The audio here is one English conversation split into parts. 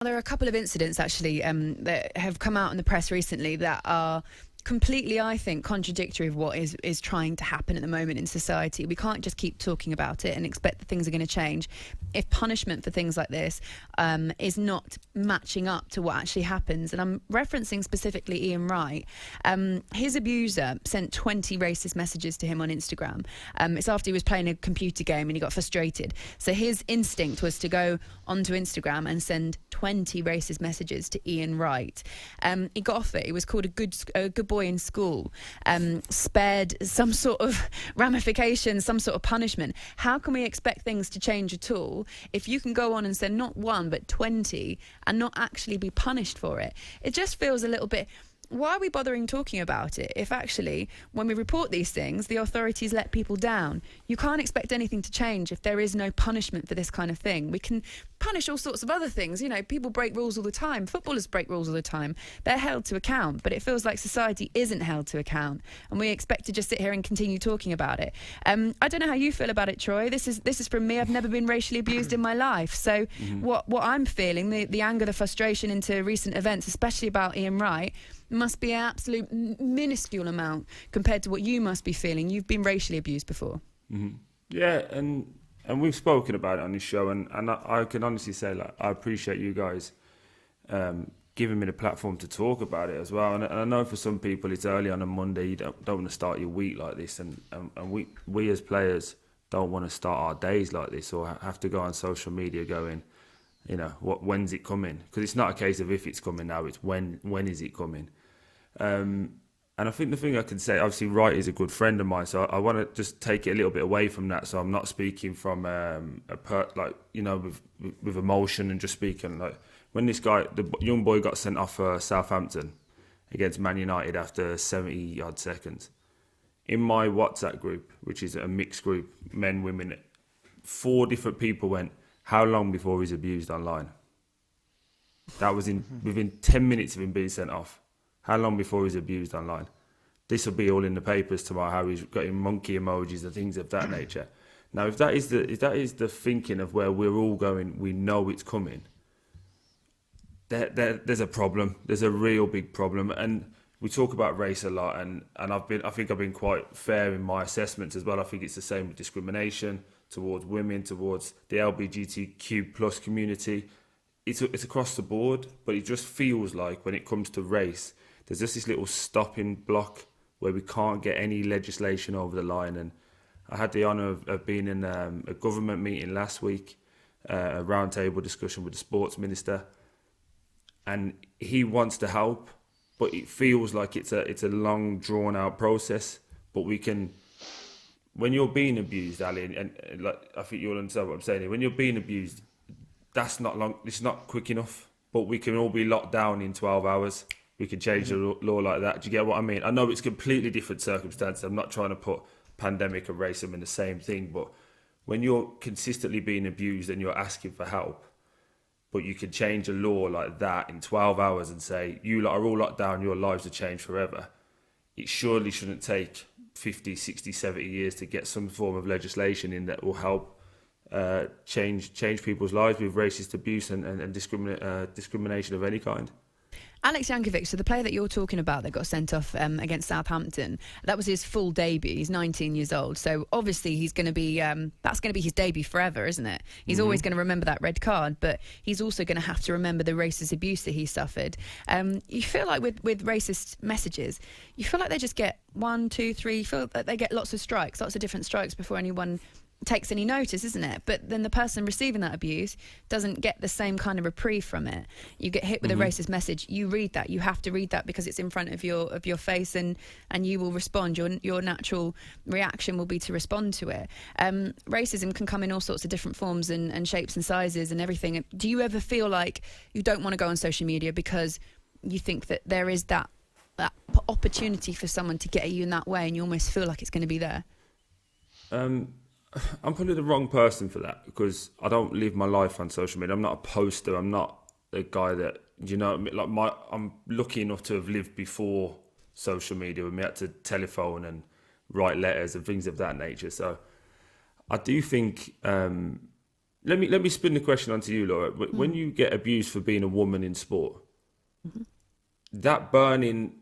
There are a couple of incidents actually that have come out in the press recently that are completely, I think, contradictory of what is trying to happen at the moment in society. We can't just keep talking about it and expect that things are going to change if punishment for things like this is not matching up to what actually happens. And I'm referencing specifically Ian Wright. His abuser sent 20 racist messages to him on Instagram. It's after he was playing a computer game and he got frustrated. So his instinct was to go onto Instagram and send 20 racist messages to Ian Wright. He got off it. He was called a good boy in school, spared some sort of ramification, some sort of punishment. How can we expect things to change at all if you can go on and send not one but 20 and not actually be punished for it? It just feels a little bit... Why are we bothering talking about it if actually, when we report these things, the authorities let people down? You can't expect anything to change if there is no punishment for this kind of thing. We can punish all sorts of other things. You know, people break rules all the time. Footballers break rules all the time. They're held to account, but it feels like society isn't held to account, and we expect to just sit here and continue talking about it. I don't know how you feel about it, Troy. This is from me. I've never been racially abused in my life. So what I'm feeling, the anger, the frustration into recent events, especially about Ian Wright, must be an absolute minuscule amount compared to what you must be feeling. You've been racially abused before. Yeah, and we've spoken about it on this show, and I can honestly say, like, I appreciate you guys giving me the platform to talk about it as well. And I know for some people it's early on a Monday, you don't want to start your week like this, and we as players don't want to start our days like this or have to go on social media going, you know, when's it coming? Because it's not a case of if it's coming now, it's when is it coming? And I think the thing I can say, obviously Wright is a good friend of mine, so I want to just take it a little bit away from that, so I'm not speaking from with emotion and just speaking like when this guy, the young boy, got sent off for Southampton against Man United after 70 odd seconds. In my WhatsApp group, which is a mixed group, men, women, 4 different people went, "How long before he's abused online?" That was within 10 minutes of him being sent off. How long before he's abused online? This will be all in the papers tomorrow, how he's got monkey emojis and things of that nature. Now, if that is the thinking of where we're all going, we know it's coming, there's a problem. There's a real big problem. And we talk about race a lot, and I think I've been quite fair in my assessments as well. I think it's the same with discrimination towards women, towards the LGBTQ plus community. It's across the board, but it just feels like when it comes to race, there's just this little stopping block where we can't get any legislation over the line. And I had the honour of being in a government meeting last week, a roundtable discussion with the sports minister, and he wants to help, but it feels like it's a long, drawn out process. But we can, when you're being abused, Ali, and like I think you'll understand what I'm saying here. When you're being abused, that's not long. It's not quick enough. But we can all be locked down in 12 hours. We can change the law like that. Do you get what I mean? I know it's completely different circumstances. I'm not trying to put pandemic and racism in the same thing, but when you're consistently being abused and you're asking for help, but you can change a law like that in 12 hours and say, you lot are all locked down, your lives are changed forever. It surely shouldn't take 50, 60, 70 years to get some form of legislation in that will help change people's lives with racist abuse and discrimination of any kind. Alex Jankovic, so the player that you're talking about that got sent off against Southampton, that was his full debut. He's 19 years old, so obviously he's going to be that's going to be his debut forever, isn't it? He's always going to remember that red card, but he's also going to have to remember the racist abuse that he suffered. You feel like with racist messages, you feel like they just get 1, 2, 3. You feel like they get lots of different strikes before anyone takes any notice, isn't it? But then the person receiving that abuse doesn't get the same kind of reprieve from it. You get hit with a racist message, you read that, you have to read that because it's in front of your face, and you will respond. Your natural reaction will be to respond to it. Racism can come in all sorts of different forms and shapes and sizes and everything. Do you ever feel like you don't want to go on social media because you think that there is that opportunity for someone to get at you in that way, and you almost feel like it's going to be there? I'm probably the wrong person for that because I don't live my life on social media. I'm not a poster. I'm not a guy that, I'm lucky enough to have lived before social media when we had to telephone and write letters and things of that nature. So I do think Let me spin the question onto you, Laura. When you get abused for being a woman in sport, that burning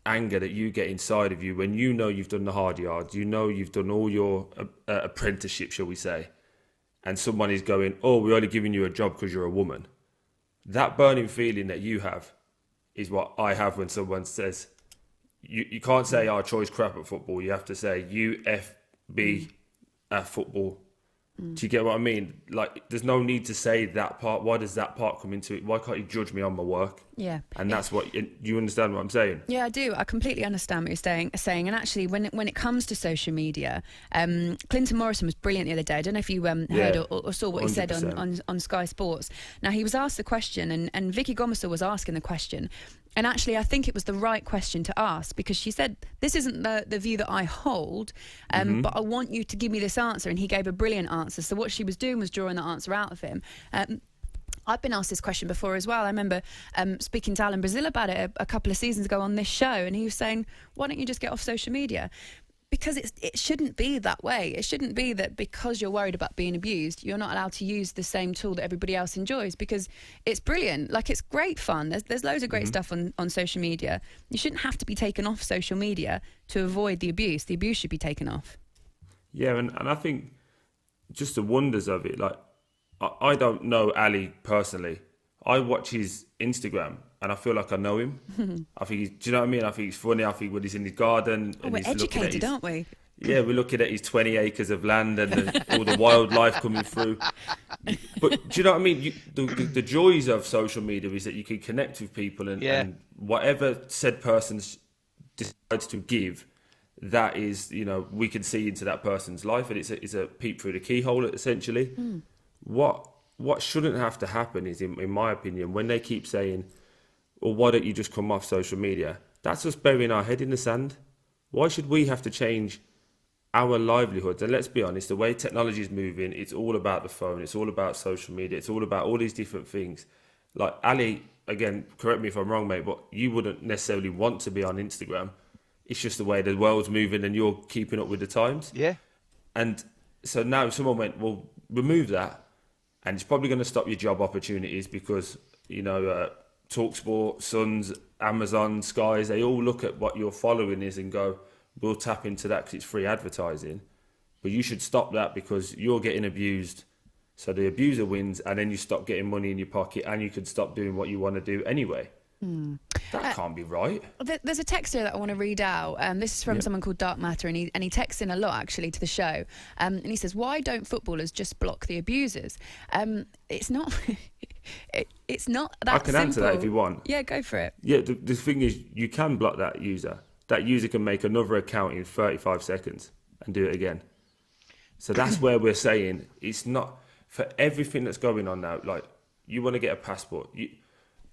anger that you get inside of you when you know you've done the hard yards, you know you've done all your apprenticeship, shall we say, and someone is going, oh, we're only giving you a job because you're a woman. That burning feeling that you have is what I have when someone says, you can't say, oh, Troy's crap at football. You have to say, you FB at football. Do you get what I mean? Like, there's no need to say that part. Why does that part come into it? Why can't you judge me on my work? Yeah. And that's what, you understand what I'm saying? Yeah, I do. I completely understand what you're saying. And actually, when it comes to social media, Clinton Morrison was brilliant the other day. I don't know if you heard or saw what 100%. He said on Sky Sports. Now, he was asked the question, and Vicky Gomersall was asking the question. And actually, I think it was the right question to ask, because she said, this isn't the view that I hold, but I want you to give me this answer. And he gave a brilliant answer. So what she was doing was drawing the answer out of him. I've been asked this question before as well. I remember speaking to Alan Brazil about it a couple of seasons ago on this show, and he was saying, why don't you just get off social media? Because it shouldn't be that way. It shouldn't be that because you're worried about being abused, you're not allowed to use the same tool that everybody else enjoys, because it's brilliant. Like, it's great fun. There's loads of great stuff on social media. You shouldn't have to be taken off social media to avoid the abuse. The abuse should be taken off. Yeah, and I think just the wonders of it, like, I don't know Ali personally. I watch his Instagram and I feel like I know him. I think do you know what I mean? I think he's funny. I think when he's in his garden, and we're educated, aren't we? Yeah, we're looking at his 20 acres of land and all the wildlife coming through. But do you know what I mean? The joys of social media is that you can connect with people and whatever said person decides to give, that is, you know, we can see into that person's life, and it's a peep through the keyhole, essentially. What shouldn't have to happen is, in my opinion, when they keep saying, well, why don't you just come off social media? That's us burying our head in the sand. Why should we have to change our livelihoods? And let's be honest, the way technology is moving, it's all about the phone, it's all about social media, it's all about all these different things. Like, Ali, again, correct me if I'm wrong, mate, but you wouldn't necessarily want to be on Instagram. It's just the way the world's moving and you're keeping up with the times. Yeah. And so now someone went, well, remove that. And it's probably going to stop your job opportunities because, you know, talkSPORT, Suns, Amazon, Skies, they all look at what your following is and go, we'll tap into that because it's free advertising. But you should stop that because you're getting abused. So the abuser wins, and then you stop getting money in your pocket, and you can stop doing what you want to do anyway. That can't be right. There's a text here that I want to read out. This is from someone called Dark Matter, and he texts in a lot, actually, to the show. And he says, why don't footballers just block the abusers? It's not it's not that simple. I can answer that if you want. Yeah, go for it. Yeah, the thing is, you can block that user. That user can make another account in 35 seconds and do it again. So that's where we're saying it's not, for everything that's going on now, like, you want to get a passport.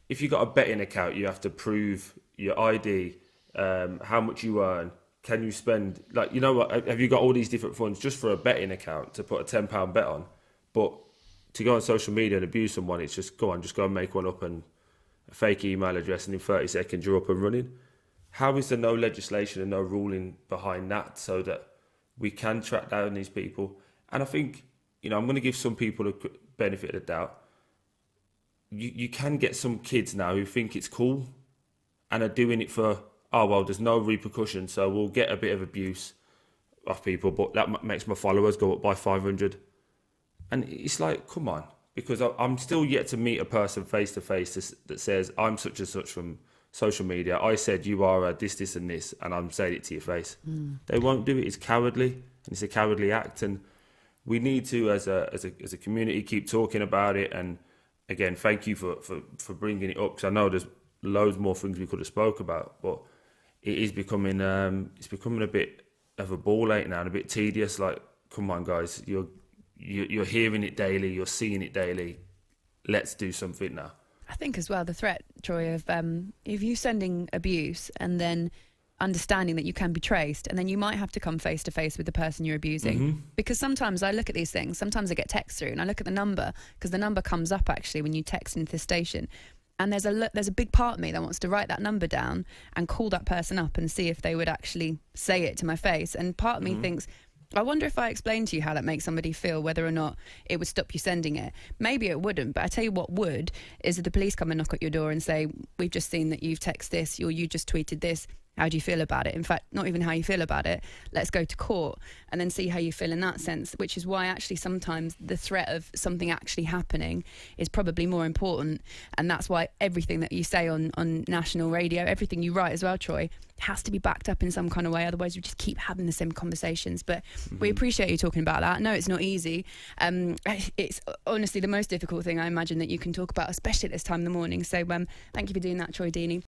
If you've got a betting account, you have to prove your ID, how much you earn, can you spend, like, you know what, have you got all these different funds just for a betting account to put a £10 bet on? But to go on social media and abuse someone, it's just, go and make one up and a fake email address, and in 30 seconds you're up and running. How is there no legislation and no ruling behind that so that we can track down these people? And I think, you know, I'm going to give some people the benefit of the doubt. You can get some kids now who think it's cool and are doing it for, oh, well, there's no repercussion, so we'll get a bit of abuse off people, but that makes my followers go up by 500. And it's like, come on, because I'm still yet to meet a person face to face that says, I'm such and such from social media. I said you are this, and this, and I'm saying it to your face. They won't do it. It's cowardly, and it's a cowardly act. And we need to, as a community, keep talking about it. And again, thank you for bringing it up, because I know there's loads more things we could have spoke about, but it is becoming a bit of a ball ache now and a bit tedious. Like, come on, guys, you're hearing it daily, you're seeing it daily. Let's do something now. I think as well the threat, Troy, of if you sending abuse and then understanding that you can be traced, and then you might have to come face to face with the person you're abusing. Because sometimes I look at these things, sometimes I get text through and I look at the number, because the number comes up actually when you text into the station, and there's a big part of me that wants to write that number down and call that person up and see if they would actually say it to my face. And part of me thinks, I wonder if I explained to you how that makes somebody feel, whether or not it would stop you sending it. Maybe it wouldn't, but I tell you what would, is if the police come and knock at your door and say, we've just seen that you've texted this, or you just tweeted this. How do you feel about it? In fact, not even how you feel about it. Let's go to court and then see how you feel in that sense, which is why actually sometimes the threat of something actually happening is probably more important. And that's why everything that you say on national radio, everything you write as well, Troy, has to be backed up in some kind of way. Otherwise, we just keep having the same conversations. But we appreciate you talking about that. No, it's not easy. It's honestly the most difficult thing I imagine that you can talk about, especially at this time in the morning. So thank you for doing that, Troy Deeney.